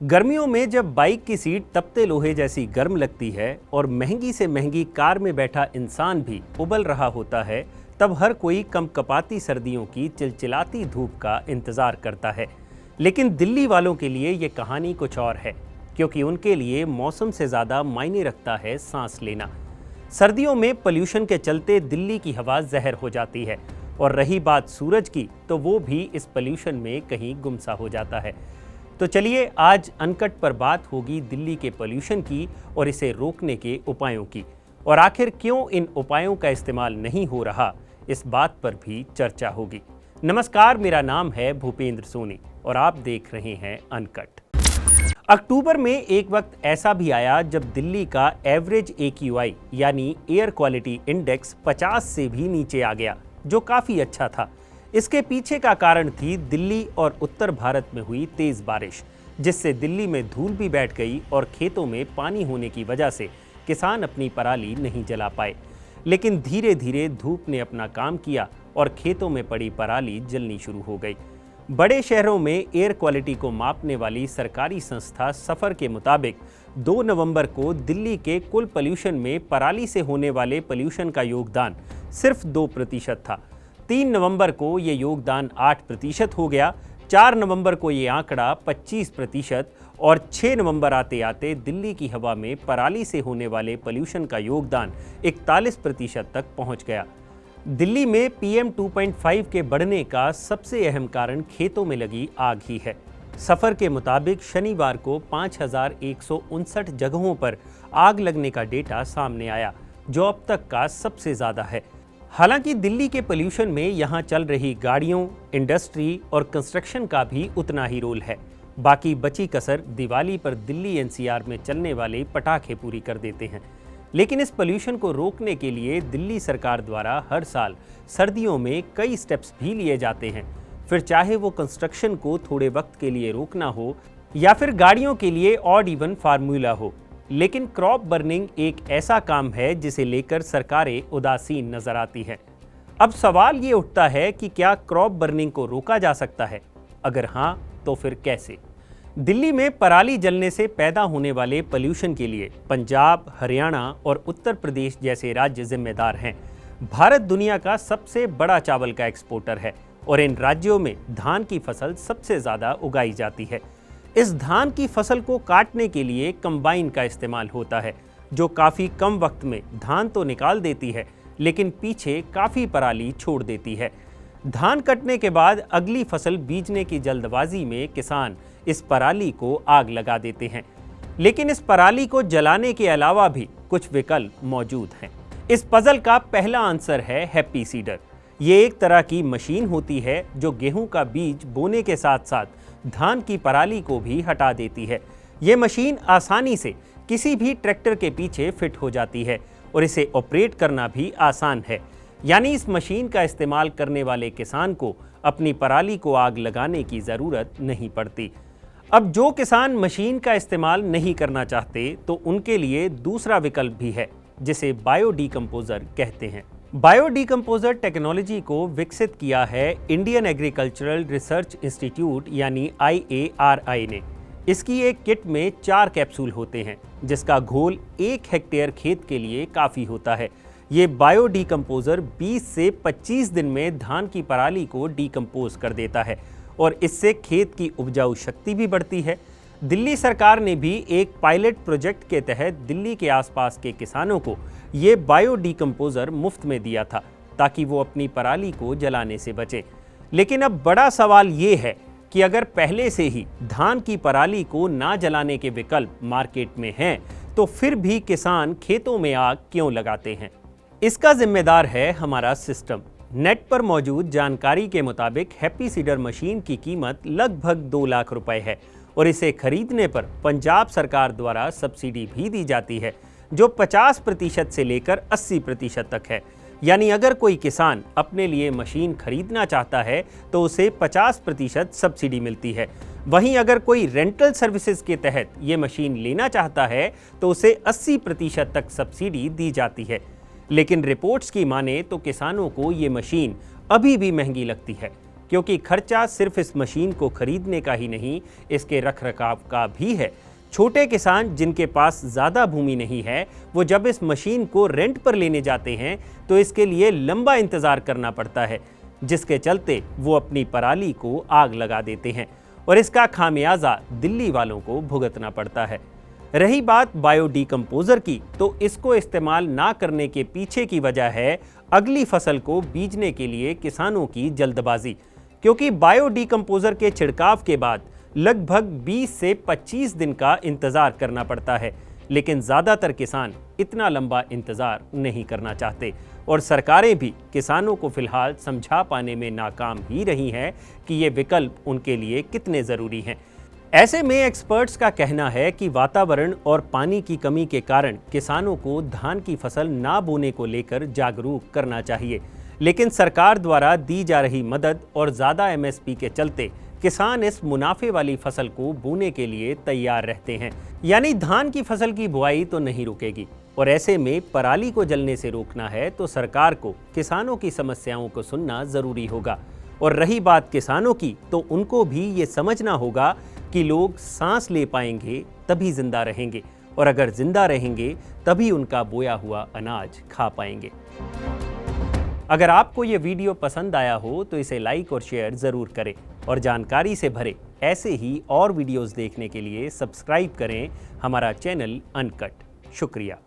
गर्मियों में जब बाइक की सीट तपते लोहे जैसी गर्म लगती है और महंगी से महंगी कार में बैठा इंसान भी उबल रहा होता है, तब हर कोई कंपकपाती सर्दियों की चिलचिलाती धूप का इंतजार करता है। लेकिन दिल्ली वालों के लिए ये कहानी कुछ और है, क्योंकि उनके लिए मौसम से ज़्यादा मायने रखता है सांस लेना। सर्दियों में पोल्यूशन के चलते दिल्ली की हवा जहर हो जाती है, और रही बात सूरज की, तो वो भी इस पोल्यूशन में कहीं गुमसा हो जाता है। तो चलिए आज अनकट पर बात होगी दिल्ली के पोल्यूशन की और इसे रोकने के उपायों की, और आखिर क्यों इन उपायों का इस्तेमाल नहीं हो रहा, इस बात पर भी चर्चा होगी। नमस्कार, मेरा नाम है भूपेंद्र सोनी और आप देख रहे हैं अनकट। अक्टूबर में एक वक्त ऐसा भी आया जब दिल्ली का एवरेज AQI यानी एयर क्वालिटी इंडेक्स 50 से भी नीचे आ गया, जो काफ़ी अच्छा था। इसके पीछे का कारण थी दिल्ली और उत्तर भारत में हुई तेज बारिश, जिससे दिल्ली में धूल भी बैठ गई और खेतों में पानी होने की वजह से किसान अपनी पराली नहीं जला पाए। लेकिन धीरे धीरे धूप ने अपना काम किया और खेतों में पड़ी पराली जलनी शुरू हो गई। बड़े शहरों में एयर क्वालिटी को मापने वाली सरकारी संस्था सफर के मुताबिक 2 नवंबर को दिल्ली के कुल पोल्यूशन में पराली से होने वाले पोल्यूशन का योगदान सिर्फ 2% था। 3 नवंबर को ये योगदान 8% हो गया, 4 नवंबर को ये आंकड़ा 25% और 6 नवंबर आते आते दिल्ली की हवा में पराली से होने वाले पोल्यूशन का योगदान 41% तक पहुंच गया। दिल्ली में PM 2.5 के बढ़ने का सबसे अहम कारण खेतों में लगी आग ही है। सफर के मुताबिक शनिवार को 5159 जगहों पर आग लगने का डेटा सामने आया, जो अब तक का सबसे ज़्यादा है। हालांकि दिल्ली के पोल्यूशन में यहाँ चल रही गाड़ियों, इंडस्ट्री और कंस्ट्रक्शन का भी उतना ही रोल है। बाकी बची कसर दिवाली पर दिल्ली NCR में चलने वाले पटाखे पूरी कर देते हैं। लेकिन इस पोल्यूशन को रोकने के लिए दिल्ली सरकार द्वारा हर साल सर्दियों में कई स्टेप्स भी लिए जाते हैं। फिर चाहे वो कंस्ट्रक्शन को थोड़े वक्त के लिए रोकना हो या फिर गाड़ियों के लिए ऑड इवन फार्मूला हो, लेकिन क्रॉप बर्निंग एक ऐसा काम है जिसे लेकर सरकारें उदासीन नजर आती हैं। अब सवाल ये उठता है कि क्या क्रॉप बर्निंग को रोका जा सकता है? अगर हाँ, तो फिर कैसे? दिल्ली में पराली जलने से पैदा होने वाले पोल्यूशन के लिए पंजाब, हरियाणा और उत्तर प्रदेश जैसे राज्य जिम्मेदार हैं। भारत दुनिया का सबसे बड़ा चावल का एक्सपोर्टर है और इन राज्यों में धान की फसल सबसे ज़्यादा उगाई जाती है। इस धान की फसल को काटने के लिए कंबाइन का इस्तेमाल होता है, जो काफ़ी कम वक्त में धान तो निकाल देती है, लेकिन पीछे काफ़ी पराली छोड़ देती है। धान कटने के बाद अगली फसल बीजने की जल्दबाजी में किसान इस पराली को आग लगा देते हैं। लेकिन इस पराली को जलाने के अलावा भी कुछ विकल्प मौजूद हैं। इस पजल का पहला आंसर है हैप्पी सीडर। ये एक तरह की मशीन होती है जो गेहूं का बीज बोने के साथ साथ धान की पराली को भी हटा देती है। ये मशीन आसानी से किसी भी ट्रैक्टर के पीछे फिट हो जाती है और इसे ऑपरेट करना भी आसान है। यानी इस मशीन का इस्तेमाल करने वाले किसान को अपनी पराली को आग लगाने की ज़रूरत नहीं पड़ती। अब जो किसान मशीन का इस्तेमाल नहीं करना चाहते, तो उनके लिए दूसरा विकल्प भी है, जिसे बायोडिकम्पोजर कहते हैं। बायोडिकम्पोजर टेक्नोलॉजी को विकसित किया है इंडियन एग्रीकल्चरल रिसर्च इंस्टीट्यूट यानी IARI ने। इसकी एक किट में 4 कैप्सूल होते हैं, जिसका घोल 1 हेक्टेयर खेत के लिए काफ़ी होता है। ये बायोडिकम्पोजर 20 से 25 दिन में धान की पराली को डिकम्पोज कर देता है और इससे खेत की उपजाऊ शक्ति भी बढ़ती है। दिल्ली सरकार ने भी एक पायलट प्रोजेक्ट के तहत दिल्ली के आसपास के किसानों को ये बायोडिकम्पोजर मुफ्त में दिया था, ताकि वो अपनी पराली को जलाने से बचें। लेकिन अब बड़ा सवाल ये है कि अगर पहले से ही धान की पराली को ना जलाने के विकल्प मार्केट में हैं, तो फिर भी किसान खेतों में आग क्यों लगाते हैं? इसका जिम्मेदार है हमारा सिस्टम। नेट पर मौजूद जानकारी के मुताबिक हैप्पी सीडर मशीन की कीमत लगभग 2 लाख रुपए है और इसे खरीदने पर पंजाब सरकार द्वारा सब्सिडी भी दी जाती है, जो 50% से लेकर 80% तक है। यानी अगर कोई किसान अपने लिए मशीन खरीदना चाहता है तो उसे 50% सब्सिडी मिलती है। वहीं अगर कोई रेंटल सर्विसेज के तहत ये मशीन लेना चाहता है तो उसे 80% तक सब्सिडी दी जाती है। लेकिन रिपोर्ट्स की माने तो किसानों को ये मशीन अभी भी महंगी लगती है, क्योंकि खर्चा सिर्फ इस मशीन को खरीदने का ही नहीं, इसके रखरखाव का भी है। छोटे किसान जिनके पास ज़्यादा भूमि नहीं है, वो जब इस मशीन को रेंट पर लेने जाते हैं तो इसके लिए लंबा इंतज़ार करना पड़ता है, जिसके चलते वो अपनी पराली को आग लगा देते हैं और इसका खामियाजा दिल्ली वालों को भुगतना पड़ता है। रही बात बायोडिकम्पोजर की, तो इसको इस्तेमाल ना करने के पीछे की वजह है अगली फसल को बीजने के लिए किसानों की जल्दबाजी, क्योंकि बायोडिकम्पोजर के छिड़काव के बाद लगभग 20 से 25 दिन का इंतजार करना पड़ता है। लेकिन ज़्यादातर किसान इतना लंबा इंतजार नहीं करना चाहते और सरकारें भी किसानों को फिलहाल समझा पाने में नाकाम ही रही हैं कि ये विकल्प उनके लिए कितने ज़रूरी हैं। ऐसे में एक्सपर्ट्स का कहना है कि वातावरण और पानी की कमी के कारण किसानों को धान की फसल ना बोने को लेकर जागरूक करना चाहिए, लेकिन सरकार द्वारा दी जा रही मदद और ज़्यादा एमएसपी के चलते किसान इस मुनाफे वाली फसल को बोने के लिए तैयार रहते हैं। यानी धान की फसल की बुआई तो नहीं रुकेगी और ऐसे में पराली को जलने से रोकना है तो सरकार को किसानों की समस्याओं को सुनना ज़रूरी होगा। और रही बात किसानों की, तो उनको भी ये समझना होगा कि लोग सांस ले पाएंगे तभी जिंदा रहेंगे, और अगर जिंदा रहेंगे तभी उनका बोया हुआ अनाज खा पाएंगे। अगर आपको ये वीडियो पसंद आया हो तो इसे लाइक और शेयर ज़रूर करें और जानकारी से भरे ऐसे ही और वीडियोस देखने के लिए सब्सक्राइब करें हमारा चैनल अनकट। शुक्रिया।